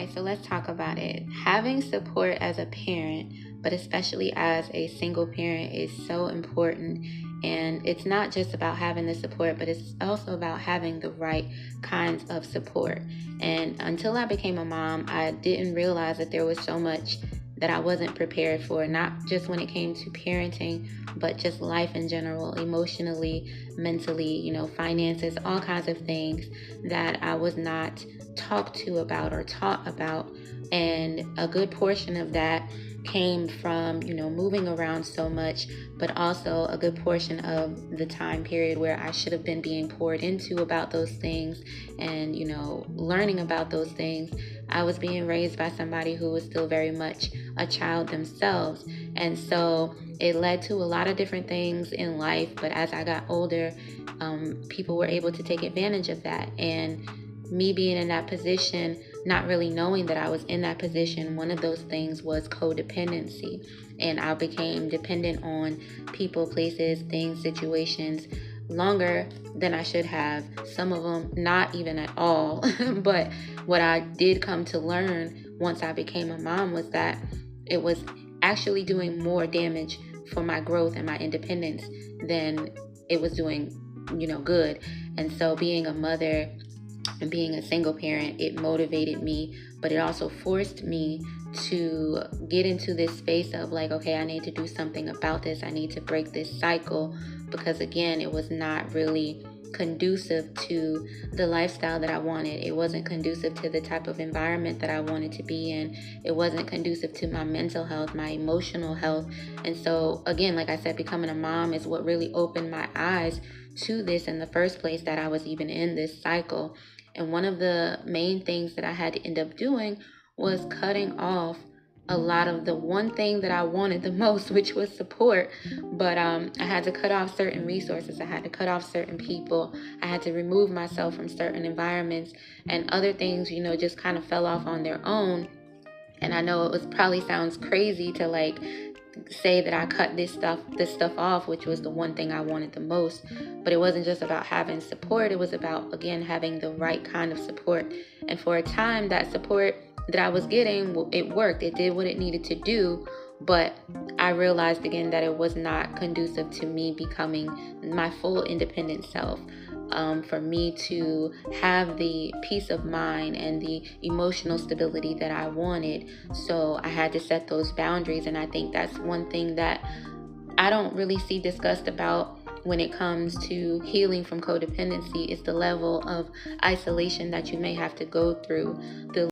right, so let's talk about it. Having support as a parent, but especially as a single parent, is so important. And it's not just about having the support, but it's also about having the right kinds of support. And until I became a mom, I didn't realize that there was so much that I wasn't prepared for, not just when it came to parenting, but just life in general, emotionally, mentally, finances, all kinds of things that I was not talked to about or taught about. And a good portion of that came from, moving around so much, but also a good portion of the time period where I should have been being poured into about those things and, learning about those things. I was being raised by somebody who was still very much a child themselves. And so it led to a lot of different things in life. But as I got older, people were able to take advantage of that. And me being in that position, not really knowing that I was in that position, one of those things was codependency. And I became dependent on people, places, things, situations longer than I should have. Some of them not even at all. But what I did come to learn once I became a mom was that it was actually doing more damage for my growth and my independence than it was doing, good. And so being a mother and being a single parent, it motivated me, but it also forced me to get into this space of like, okay, I need to do something about this. I need to break this cycle, because again, it was not really conducive to the lifestyle that I wanted. It wasn't conducive to the type of environment that I wanted to be in. It wasn't conducive to my mental health, my emotional health. And so again, like I said, becoming a mom is what really opened my eyes to this in the first place, that I was even in this cycle. And one of the main things that I had to end up doing was cutting off a lot of the one thing that I wanted the most, which was support. But I had to cut off certain resources. I had to cut off certain people. I had to remove myself from certain environments, and other things, just kind of fell off on their own. And I know probably sounds crazy to like say that I cut this stuff off, which was the one thing I wanted the most. But it wasn't just about having support. It was about, again, having the right kind of support. And for a time, that support that I was getting, it worked. It did what it needed to do. But I realized again that it was not conducive to me becoming my full independent self. For me to have the peace of mind and the emotional stability that I wanted. So I had to set those boundaries. And I think that's one thing that I don't really see discussed about when it comes to healing from codependency, is the level of isolation that you may have to go through, the